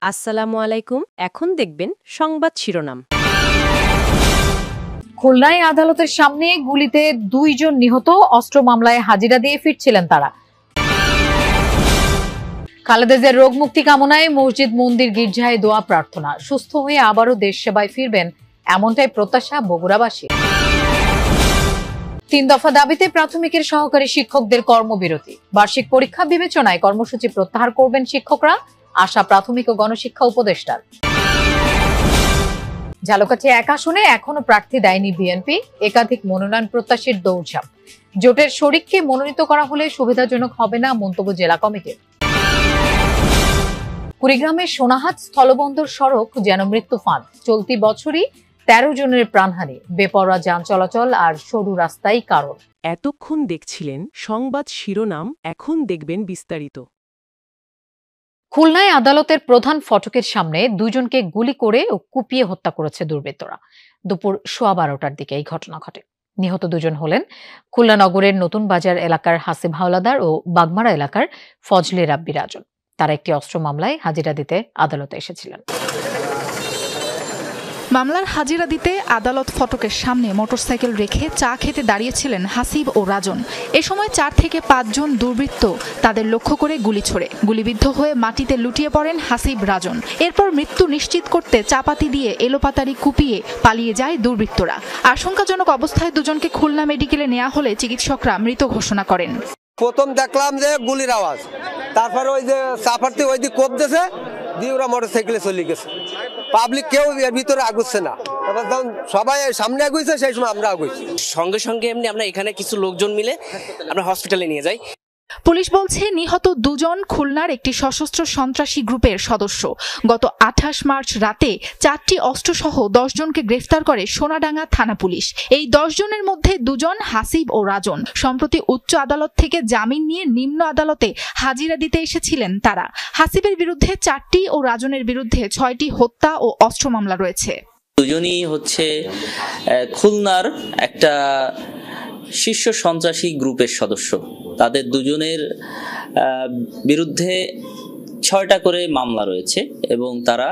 আসসালামু আলাইকুম। এখন দেখবেন সংবাদ শিরোনাম। খুলনায় আদালতের সামনে গুলিতে 2 জন নিহত, অস্ত্র মামলায় হাজিরা দিয়ে ফিরছিলেন তারা। খালেদা জিয়ার রোগ মুক্তি কামনায় মসজিদ মন্দির গির্জায় দোয়া প্রার্থনা। সুস্থ হয়ে আবারও দেশ সেবায় ফিরবেন এমনটাই প্রত্যাশা বগুড়াবাসী। 3 দফা দাবিতে প্রাথমিকের সহকারী শিক্ষকদের কর্মবিরতি। বার্ষিক পরীক্ষা বিবেচনায় কর্মসূচি প্রত্যাহার করবেন শিক্ষকরা, আশা প্রাথমিক ও গণশিক্ষা উপদেষ্টার। ঝালকাঠি 1 আসনে এখনো প্রার্থী দেয়নি বিএনপি, একাধিক মনোনয়ন প্রত্যাশীর দৌড়ঝাঁপ। জোটের শরিককে মনোনীত করা হলে সুবিধাজনক হবে না মন্তব্য জেলা কমিটির। কুড়িগ্রামের সোনাহাট স্থলবন্দর সড়ক যেন মৃত্যু ফাঁদ। চলতি বছরই 13 জনের প্রাণহানি, বেপরোয়া যান চলাচল আর সরু রাস্তাই কারণ। এতক্ষণ দেখছিলেন সংবাদ শিরোনাম, এখন দেখবেন বিস্তারিত। খুলনায় আদালতের প্রধান ফটকের সামনে 2 জনকে গুলি করে ও কুপিয়ে হত্যা করেছে দুর্বৃত্তরা। দুপুর 12:15টার দিকে এই ঘটনা ঘটে। নিহত 2 জন হলেন খুলনা নগরের নতুন বাজার এলাকার হাসিব হাওলাদার ও বাগমারা এলাকার ফজলে রাব্বি রাজন। তারা একটি অস্ত্র মামলায় হাজিরা দিতে আদালতে এসেছিলেন। মামলার হাজিরা দিতে আদালত ফটকের সামনে মোটরসাইকেল রেখে চা খেতে দাঁড়িয়েছিলেন হাসিব ও রাজন। এ সময় 4 থেকে 5 জন দুর্বৃত্ত তাদের লক্ষ্য করে গুলি ছোড়ে। গুলিবিদ্ধ হয়ে মাটিতে লুটিয়ে পড়েন হাসিব, রাজন। এরপর মৃত্যু নিশ্চিত করতে চাপাতি দিয়ে এলোপাতাড়ি কুপিয়ে পালিয়ে যায় দুর্বৃত্তরা। আশঙ্কাজনক অবস্থায় 2 জনকে খুলনা মেডিকেলে নেওয়া হলে চিকিৎসকরা মৃত ঘোষণা করেন। প্রথম দেখলাম যে গুলির আওয়াজ, তারপরে ওই যে চাপাতি ওই দিকে কোপ দিয়েছে, দিয়ে ওরা মোটরসাইকেলে চলে গেছে। পাবলিক কেউ এর ভিতরে আগুচ্ছে না, সবাই সামনে আগুইছে, সেই সময় আমরা আগুইছি। সঙ্গে সঙ্গে এমনি আমরা এখানে কিছু লোকজন মিলে আমরা হসপিটালে নিয়ে যাই। পুলিশ বলছে নিহত 2 জন খুলনার একটি সশস্ত্র সন্ত্রাসী গ্রুপের সদস্য। গত 28 মার্চ রাতে 4টি অস্ত্রসহ 10 জনকে গ্রেফতার করে সোনাডাঙ্গা থানা পুলিশ। এই 10 জনের মধ্যে 2 জন হাসিব ও রাজন। সম্প্রতি উচ্চ আদালত থেকে জামিন নিয়ে নিম্ন আদালতে হাজিরা দিতে এসেছিলেন তারা। হাসিবের বিরুদ্ধে 4টি ও রাজনের বিরুদ্ধে 6টি হত্যা ও অস্ত্র মামলা রয়েছে। দুজনই হচ্ছে খুলনার একটা শীর্ষ সন্ত্রাসী গ্রুপের সদস্য। তাদের দুজনের বিরুদ্ধে 6টা করে মামলা রয়েছে এবং তারা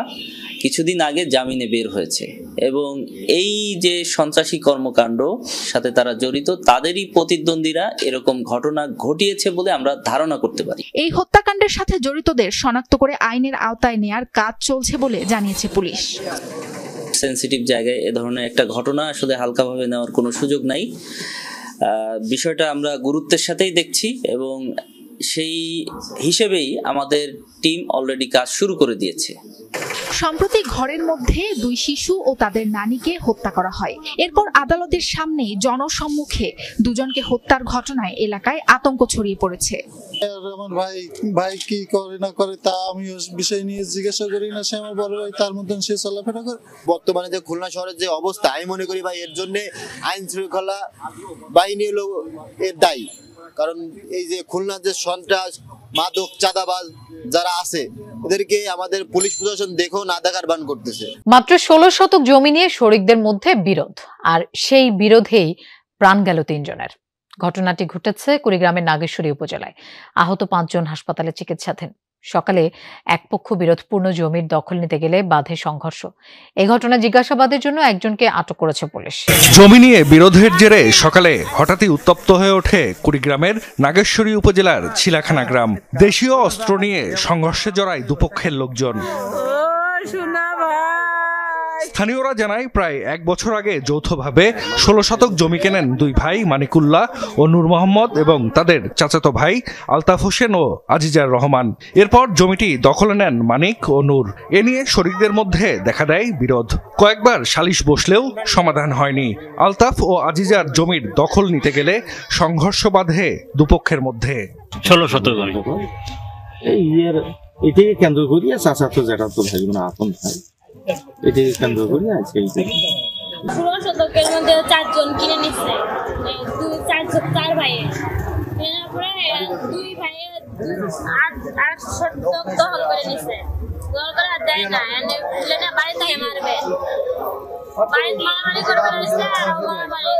কিছুদিন আগে জামিনে বের হয়েছে। এবং এই যে সন্ত্রাসী কর্মকাণ্ড সাথে তারা জড়িত, তাদেরই প্রতিদ্বন্দ্বীরা এরকম ঘটনা ঘটিয়েছে বলে আমরা ধারণা করতে পারি। এই হত্যাকাণ্ডের সাথে জড়িতদের শনাক্ত করে আইনের আওতায় নেয়ার কাজ চলছে বলে জানিয়েছে পুলিশ। সেনসিটিভ জায়গায় এ ধরনের একটা ঘটনা আসলে হালকাভাবে নেওয়ার কোনো সুযোগ নাই। বিষয়টা আমরা গুরুত্বের সাথেই দেখছি এবং সেই হিসেবেই আমাদের টিম অলরেডি কাজ শুরু করে দিয়েছে। সম্প্রতি ঘরের মধ্যে 2 শিশু ও তাদের নানীকে হত্যা করা হয়। এরপর আদালতের সামনে জনসম্মুখে 2 জনকে হত্যার ঘটনায় এলাকায় আতঙ্ক ছড়িয়ে পড়েছে। আমার ভাই কি করে না করে তা আমি বিষয় নিয়ে জিজ্ঞাসা করি না, সে আমার বড় ভাই, তার মতন সে চলাফেরা করে। বর্তমানে যে খুলনা শহরের যে অবস্থা, আমি মনে করি ভাই এর জন্য আইন শৃঙ্খলা বাহিনী হলো এর দায়ী। কারণ এই যে খুলনার যে সন্ত্রাস, মাদক, চাঁদাবাজ যারা আছে, এদেরকে আমাদের পুলিশ প্রশাসন দেখো না দেখার বান করতেছে। মাত্র 16 শতক জমি নিয়ে শরিকদের মধ্যে বিরোধ, আর সেই বিরোধেই প্রাণ গেল 3 জনের। ঘটনাটি ঘটেছে কুড়িগ্রামের নাগেশ্বরী উপজেলায়। আহত 5 জন হাসপাতালে চিকিৎসাধীন। সকালে এক পক্ষ বিরোধপূর্ণ জমির দখল নিতে গেলে বাধে সংঘর্ষ। এই ঘটনা জিজ্ঞাসাবাদের জন্য একজনকে আটক করেছে পুলিশ। জমি নিয়ে বিরোধের জেরে সকালে হঠাৎই উত্তপ্ত হয়ে ওঠে কুড়িগ্রামের নাগেশ্বরী উপজেলার ছিলাখানা গ্রাম। দেশীয় অস্ত্র নিয়ে সংঘর্ষে জড়ায় দুপক্ষের লোকজন। স্থানীয়রা জানায় প্রায় 1 বছর আগে যৌথভাবে 16 শতক জমি কেনেন 2 ভাই মানিকুল্লাহ ও নূর মোহাম্মদ এবং তাদের চাচাতো ভাই আলতাফ হোসেন ও আজিজার রহমান। এরপর জমিটি দখলে নেন মানিক ও নূর। এ নিয়ে শরিকদের মধ্যে দেখা দেয় বিরোধ। কয়েকবার সালিশ বসলেও সমাধান হয়নি। আলতাফ ও আজিজার জমির দখল নিতে গেলে সংঘর্ষ বাধে দুপক্ষের মধ্যে। 16 শতক এটাকে কেন্দ্র করিয়া চাচাতো জ্যাঠাতো ভাই মানে আপন ভাই, এটাকে কেন্দ্র করি আজকে 16 শতকের মধ্যে 4 জন কিনে নিচ্ছে। 4 ভাই কেনার পরে 2 ভাই 8 শতক দখল করে নিচ্ছে। দখল করা দেয় না, এনে প্লেনে বাড়ি থেকে মারবে, বাড়ি মারামারি করবে নিচ্ছে আর মারামারি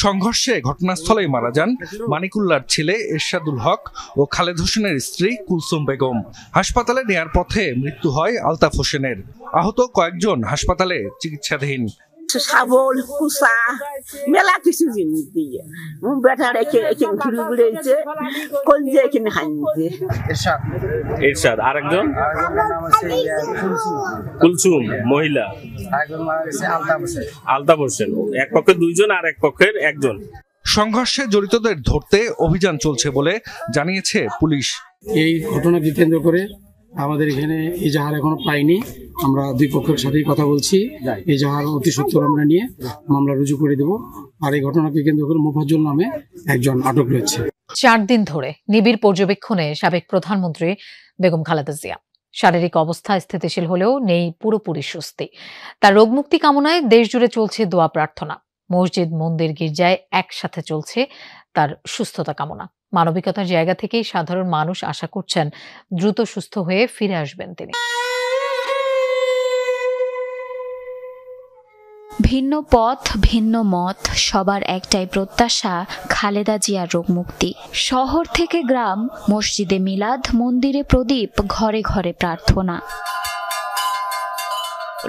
সংঘর্ষে ঘটনাস্থলেই মারা যান মানিকুল্লার ছেলে এরশাদুল হক ও খালেদ হোসেনের স্ত্রী কুলসুম বেগম। হাসপাতালে নেয়ার পথে মৃত্যু হয় আলতাফ হোসেনের। আহত কয়েকজন হাসপাতালে চিকিৎসাধীন। শাবল কুসা মেলা কিছু জিনিস দিয়ে বেটার ঘুরে ঘুরেছে কলজে এখানে হাইছে। এরশাদ আরেকজন কুলসুম মহিলা, আলতাফ হোসেন। এক পক্ষের দুইজন আর এক পক্ষের একজন। সংঘর্ষে জড়িতদের ধরতে অভিযান চলছে বলে জানিয়েছে পুলিশ। এই ঘটনাকে কেন্দ্র করে আমাদের এখানে এজাহার এখনো পাইনি। আমরা দুই পক্ষের সাথেই কথা বলছি, এজাহার অতি সত্বর আমরা নিয়ে মামলা রুজু করে দেব। আর এই ঘটনাকে কেন্দ্র করে মোফাজ্জল নামে একজন আটক রয়েছে। 4 দিন ধরে নিবিড় পর্যবেক্ষণে সাবেক প্রধানমন্ত্রী বেগম খালেদা জিয়া। শারীরিক অবস্থা স্থিতিশীল হলেও নেই পুরোপুরি সুস্থি। তার রোগমুক্তি কামনায় দেশ জুড়ে চলছে দোয়া প্রার্থনা। মসজিদ, মন্দির, গির্জায় একসাথে চলছে তার সুস্থতা কামনা। মানবিকতার জায়গা থেকেই সাধারণ মানুষ আশা করছেন দ্রুত সুস্থ হয়ে ফিরে আসবেন তিনি। ভিন্ন পথ, ভিন্ন মত, সবার একটাই প্রত্যাশা খালেদা জিয়ার রোগমুক্তি। শহর থেকে গ্রাম, মসজিদে মিলাদ, মন্দিরে প্রদীপ, ঘরে ঘরে প্রার্থনা।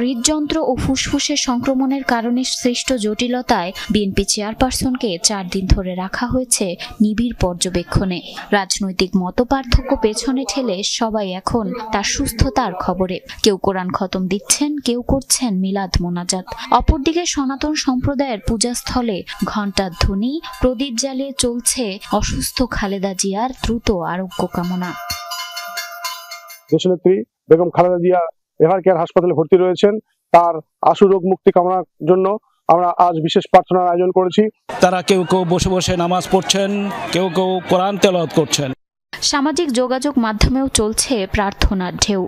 হৃদযন্ত্র ও ফুসফুসের সংক্রমণের কারণে সৃষ্ট জটিলতায় বিএনপি চেয়ারপারসনকে 4 দিন ধরে রাখা হয়েছে নিবিড় পর্যবেক্ষণে। রাজনৈতিক মতপার্থক্য পেছনে ঠেলে সবাই এখন তার সুস্থতার খবরে। কেউ কোরআন খতম দিচ্ছেন, কেউ করছেন মিলাদ মোনাজাত। অপরদিকে সনাতন সম্প্রদায়ের পূজাস্থলে ঘণ্টার ধ্বনি, প্রদীপ জ্বালিয়ে চলছে অসুস্থ খালেদা জিয়ার দ্রুত আরোগ্য কামনা। দেশনেত্রী বেগম খালেদা জিয়া এভার কেয়ার হাসপাতালে ভর্তি রয়েছেন। তার আশু রোগ মুক্তি কামনার জন্য আমরা আজ বিশেষ প্রার্থনার আয়োজন করেছি। তারা কেউ কেউ বসে বসে নামাজ পড়ছেন, কেউ কেউ কোরআন তেলাওয়াত করছেন। সামাজিক যোগাযোগ মাধ্যমেও চলছে প্রার্থনার ঢেউ।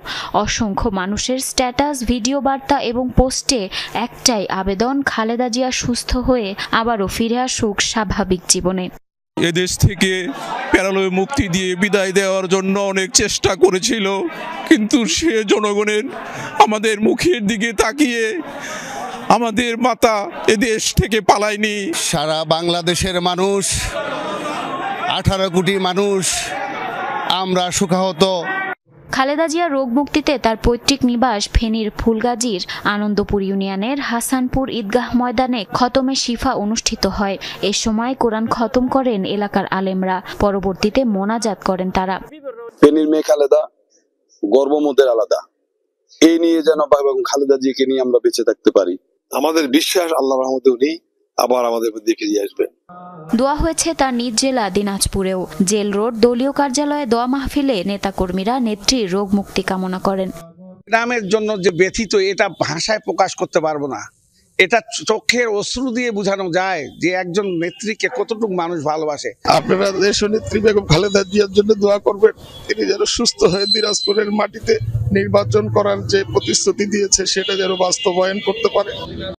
অসংখ্য মানুষের স্ট্যাটাস, ভিডিও বার্তা এবং পোস্টে একটাই আবেদন, খালেদা জিয়া সুস্থ হয়ে আবারও ফিরে আসুক স্বাভাবিক জীবনে। এদেশ থেকে প্যারালয়ে মুক্তি দিয়ে বিদায় দেওয়ার জন্য অনেক চেষ্টা করেছিল, কিন্তু সে জনগণের আমাদের মুখের দিকে তাকিয়ে আমাদের মাতা এদেশ থেকে পালায়নি। সারা বাংলাদেশের মানুষ, 18 কোটি মানুষ আমরা সুখাহত। খালেদা জিয়ার রোগ মুক্তিতে তার পৈতৃক নিবাস ফেনীর ফুলগাজীর আনন্দপুর ইউনিয়নের হাসানপুর ঈদগাহ ময়দানে খতমে শিফা অনুষ্ঠিত হয়। এ সময় কোরআন খতম করেন এলাকার আলেমরা। পরবর্তীতে মোনাজাত করেন তারা। ফেনীর মেয়ে খালেদা, গর্বমতের আলাদা। এই নিয়ে যেন এবং খালেদা জিকে নিয়ে আমরা বেঁচে থাকতে পারি। আমাদের বিশ্বাস আল্লাহর রহমতে উনি আবার আমাদের মধ্যে ফিরে আসবেন। দোয়া হয়েছে তার নিজ জেলা দিনাজপুরেও। জেল রোড দলীয় কার্যালয়ে দোয়া মাহফিলে নেতাকর্মীরা নেত্রীর রোগ মুক্তি কামনা করেন। গ্রামের জন্য যে ব্যথিত, এটা ভাষায় প্রকাশ করতে পারবো না। এটা চোখের অশ্রু দিয়ে বোঝানো যায় যে একজন নেত্রীকে কতটুকু মানুষ ভালোবাসে। আপনারা দেশনেত্রী বেগম খালেদা জিয়ার জন্য দোয়া করবেন, তিনি যেন সুস্থ হয়ে দিনাজপুরের মাটিতে নির্বাচন করার যে প্রতিশ্রুতি দিয়েছে সেটা যেন বাস্তবায়ন করতে পারে।